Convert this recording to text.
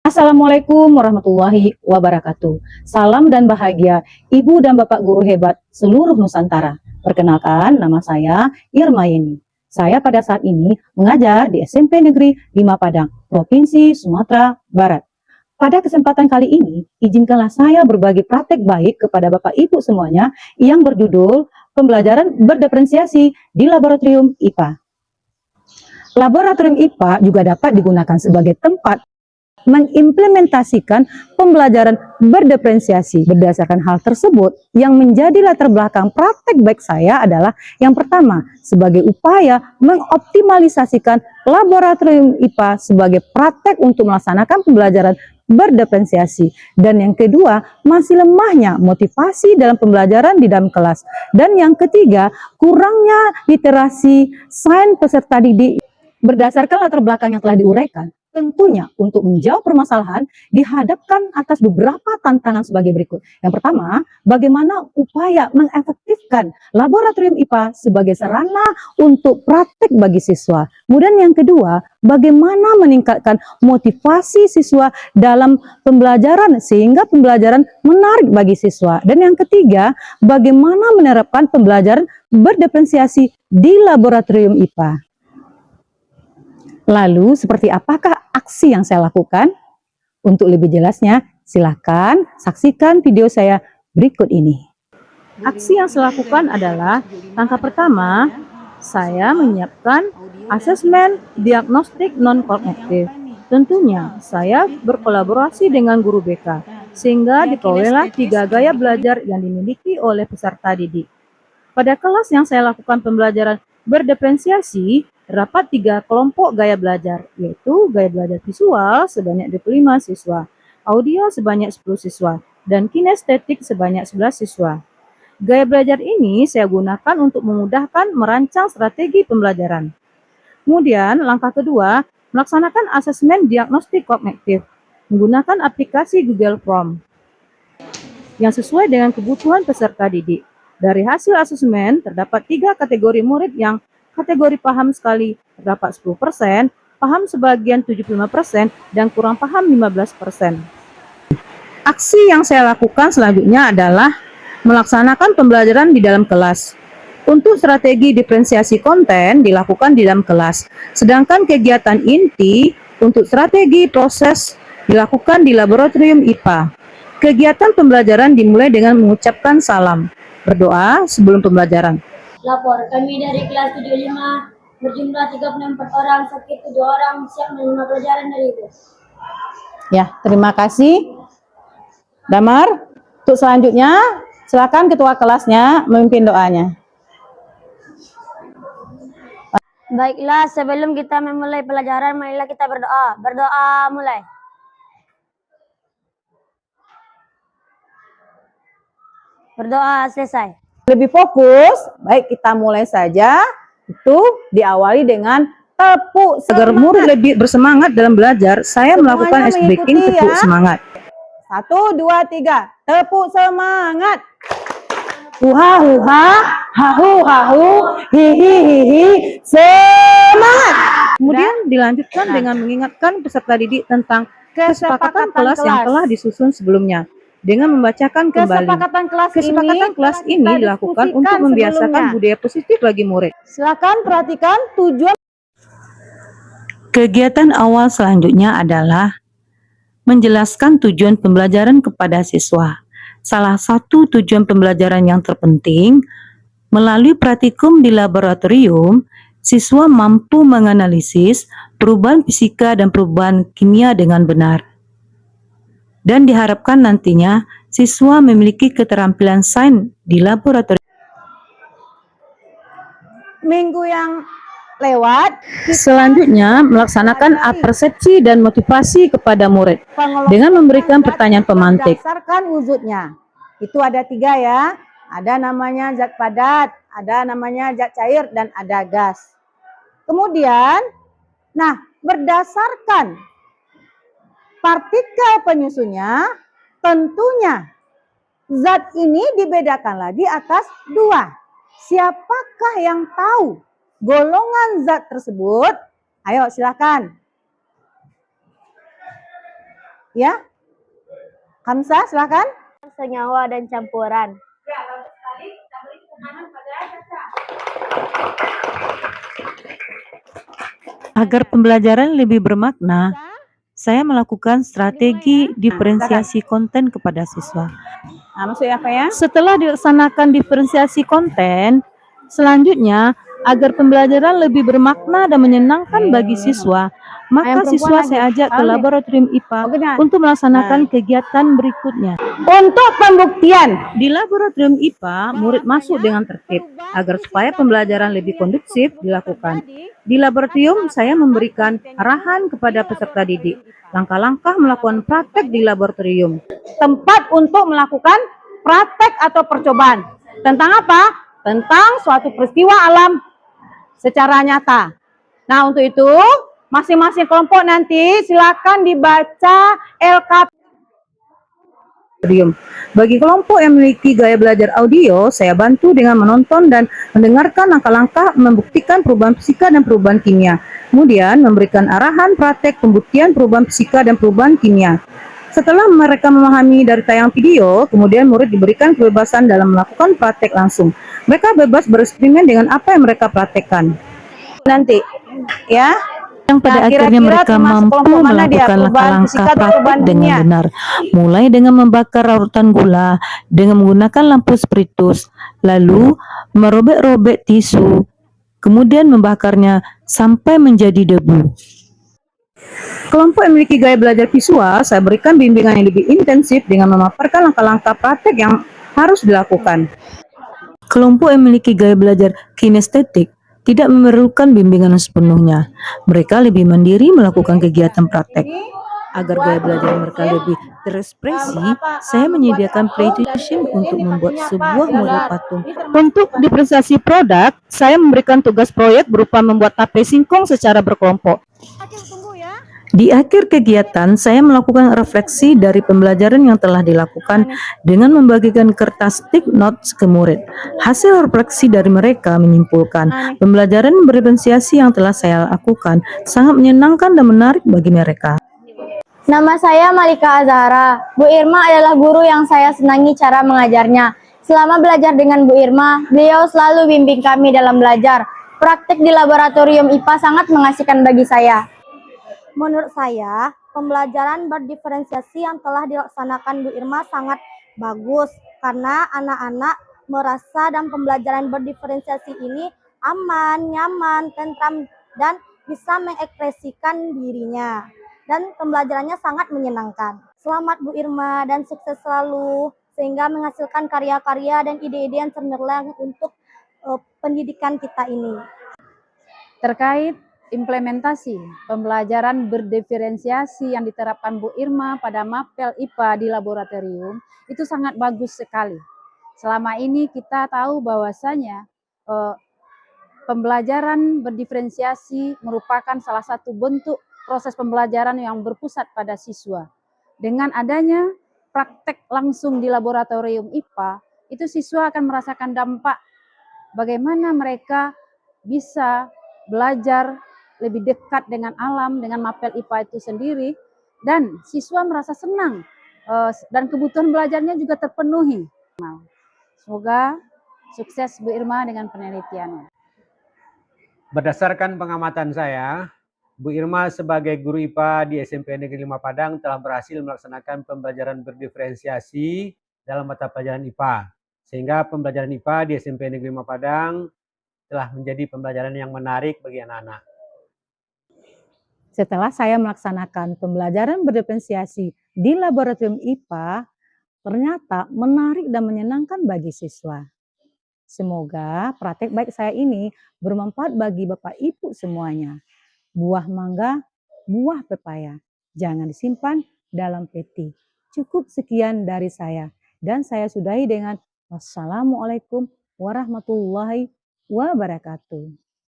Assalamualaikum warahmatullahi wabarakatuh. Salam dan bahagia Ibu dan Bapak guru hebat seluruh Nusantara. Perkenalkan, nama saya Irma Yeni. Saya pada saat ini mengajar di SMP Negeri 5 Padang, Provinsi Sumatera Barat. Pada kesempatan kali ini, izinkanlah saya berbagi praktek baik kepada Bapak Ibu semuanya yang berjudul Pembelajaran Berdiferensiasi di Laboratorium IPA. Laboratorium IPA juga dapat digunakan sebagai tempat mengimplementasikan pembelajaran berdiferensiasi. Berdasarkan hal tersebut, yang menjadi latar belakang praktek baik saya adalah yang pertama, sebagai upaya mengoptimalisasikan laboratorium IPA sebagai praktek untuk melaksanakan pembelajaran berdiferensiasi. Dan yang kedua, masih lemahnya motivasi dalam pembelajaran di dalam kelas. Dan yang ketiga, kurangnya literasi sains peserta didik. Berdasarkan latar belakang yang telah diuraikan, tentunya untuk menjawab permasalahan dihadapkan atas beberapa tantangan sebagai berikut. Yang pertama, bagaimana upaya mengefektifkan laboratorium IPA sebagai sarana untuk praktek bagi siswa. Kemudian yang kedua, bagaimana meningkatkan motivasi siswa dalam pembelajaran sehingga pembelajaran menarik bagi siswa. Dan yang ketiga, bagaimana menerapkan pembelajaran berdiferensiasi di laboratorium IPA. Lalu, seperti apakah aksi yang saya lakukan? Untuk lebih jelasnya, silakan saksikan video saya berikut ini. Aksi yang saya lakukan adalah, langkah pertama, saya menyiapkan asesmen diagnostik non-kognitif. Tentunya, saya berkolaborasi dengan guru BK, sehingga diperolehlah 3 gaya belajar yang dimiliki oleh peserta didik. Pada kelas yang saya lakukan pembelajaran berdiferensiasi, terdapat 3 kelompok gaya belajar, yaitu gaya belajar visual sebanyak 25 siswa, audio sebanyak 10 siswa, dan kinestetik sebanyak 11 siswa. Gaya belajar ini saya gunakan untuk memudahkan merancang strategi pembelajaran. Kemudian, langkah kedua, melaksanakan asesmen diagnostik kognitif menggunakan aplikasi Google Form yang sesuai dengan kebutuhan peserta didik. Dari hasil asesmen, terdapat 3 kategori murid yang kategori paham sekali terdapat 10%, paham sebagian 75%, dan kurang paham 15%. Aksi yang saya lakukan selanjutnya adalah melaksanakan pembelajaran di dalam kelas. Untuk strategi diferensiasi konten dilakukan di dalam kelas, sedangkan kegiatan inti untuk strategi proses dilakukan di laboratorium IPA. Kegiatan pembelajaran dimulai dengan mengucapkan salam, berdoa sebelum pembelajaran. Lapor, kami dari kelas 75 berjumlah 34 orang, sakit 7 orang, siap menerima pelajaran dari itu. Ya, terima kasih. Damar, untuk selanjutnya silakan ketua kelasnya memimpin doanya. Baiklah, sebelum kita memulai pelajaran, marilah kita berdoa. Berdoa mulai. Berdoa selesai. Lebih fokus, baik kita mulai saja. Itu diawali dengan tepuk agar murid lebih bersemangat dalam belajar. Saya melakukan ice breaking tepuk semangat. 1, 2, 3, tepuk semangat. Huha huha, hahu hahu, hihi hihi, semangat. Kemudian dilanjutkan dengan mengingatkan peserta didik tentang kesepakatan kelas yang telah disusun sebelumnya dengan membacakan kembali. Kesepakatan kelas ini dilakukan untuk membiasakan budaya positif bagi murid. Silakan perhatikan tujuan. Kegiatan awal selanjutnya adalah menjelaskan tujuan pembelajaran kepada siswa. Salah satu tujuan pembelajaran yang terpenting, melalui praktikum di laboratorium, siswa mampu menganalisis perubahan fisika dan perubahan kimia dengan benar. Dan diharapkan nantinya siswa memiliki keterampilan sains di laboratorium. Minggu yang lewat, selanjutnya melaksanakan persepsi dan motivasi kepada murid dengan memberikan pertanyaan pemantik. Berdasarkan wujudnya, itu ada 3 ya, ada namanya zat padat, ada namanya zat cair, dan ada gas. Kemudian, nah berdasarkan partikel penyusunnya, tentunya zat ini dibedakan lagi atas 2. Siapakah yang tahu golongan zat tersebut? Ayo silakan. Ya, Hamzah silakan. Senyawa dan campuran. Agar pembelajaran lebih bermakna, saya melakukan strategi diferensiasi konten kepada siswa. Nah, maksudnya apa ya? Setelah dilaksanakan diferensiasi konten, selanjutnya agar pembelajaran lebih bermakna dan menyenangkan bagi siswa, maka siswa saya ajak ke laboratorium IPA untuk melaksanakan kegiatan berikutnya. Untuk pembuktian, di laboratorium IPA, murid masuk dengan tertib agar supaya pembelajaran lebih kondusif dilakukan. Di laboratorium, saya memberikan arahan kepada peserta didik, langkah-langkah melakukan praktek di laboratorium. Tempat untuk melakukan praktek atau percobaan. Tentang apa? Tentang suatu peristiwa alam secara nyata. Nah, untuk itu, masing-masing kelompok nanti silakan dibaca LKP. Bagi kelompok yang memiliki gaya belajar audio, saya bantu dengan menonton dan mendengarkan langkah-langkah membuktikan perubahan fisika dan perubahan kimia. Kemudian memberikan arahan praktek pembuktian perubahan fisika dan perubahan kimia. Setelah mereka memahami dari tayang video, kemudian murid diberikan kebebasan dalam melakukan praktek langsung. Mereka bebas bereksperimen dengan apa yang mereka praktekkan. Nanti, ya. Yang pada akhirnya mereka mampu melakukan langkah-langkah praktik dengan benar, mulai dengan membakar larutan gula dengan menggunakan lampu spiritus, lalu merobek-robek tisu, kemudian membakarnya sampai menjadi debu. Kelompok yang memiliki gaya belajar visual, saya berikan bimbingan yang lebih intensif dengan memaparkan langkah-langkah praktek yang harus dilakukan. Kelompok yang memiliki gaya belajar kinestetik tidak memerlukan bimbingan sepenuhnya. Mereka lebih mandiri melakukan kegiatan praktek. Agar gaya belajar mereka lebih terekspresi, saya menyediakan PlayStation untuk membuat sebuah model patung. Untuk diferensiasi produk, saya memberikan tugas proyek berupa membuat tape singkong secara berkelompok. Di akhir kegiatan, saya melakukan refleksi dari pembelajaran yang telah dilakukan dengan membagikan kertas stick notes ke murid. Hasil refleksi dari mereka menyimpulkan pembelajaran berdiferensiasi yang telah saya lakukan sangat menyenangkan dan menarik bagi mereka. Nama saya Malika Azhara. Bu Irma adalah guru yang saya senangi cara mengajarnya. Selama belajar dengan Bu Irma, beliau selalu bimbing kami dalam belajar. Praktik di laboratorium IPA sangat mengasihkan bagi saya. Menurut saya, pembelajaran berdiferensiasi yang telah dilaksanakan Bu Irma sangat bagus karena anak-anak merasa dan pembelajaran berdiferensiasi ini aman, nyaman, tentram, dan bisa mengekspresikan dirinya. Dan pembelajarannya sangat menyenangkan. Selamat Bu Irma dan sukses selalu sehingga menghasilkan karya-karya dan ide-ide yang cemerlang untuk pendidikan kita ini. Terkait implementasi pembelajaran berdiferensiasi yang diterapkan Bu Irma pada Mapel IPA di laboratorium itu sangat bagus sekali. Selama ini kita tahu bahwasanya pembelajaran berdiferensiasi merupakan salah satu bentuk proses pembelajaran yang berpusat pada siswa. Dengan adanya praktek langsung di laboratorium IPA, itu siswa akan merasakan dampak bagaimana mereka bisa belajar lebih dekat dengan alam, dengan Mapel IPA itu sendiri, dan siswa merasa senang dan kebutuhan belajarnya juga terpenuhi. Semoga sukses Bu Irma dengan penelitiannya. Berdasarkan pengamatan saya, Bu Irma sebagai guru IPA di SMP Negeri 5 Padang telah berhasil melaksanakan pembelajaran berdiferensiasi dalam mata pelajaran IPA. Sehingga pembelajaran IPA di SMP Negeri 5 Padang telah menjadi pembelajaran yang menarik bagi anak-anak. Setelah saya melaksanakan pembelajaran berdiferensiasi di laboratorium IPA, ternyata menarik dan menyenangkan bagi siswa. Semoga praktek baik saya ini bermanfaat bagi Bapak Ibu semuanya. Buah mangga, buah pepaya, jangan disimpan dalam peti. Cukup sekian dari saya. Dan saya sudahi dengan wassalamualaikum warahmatullahi wabarakatuh.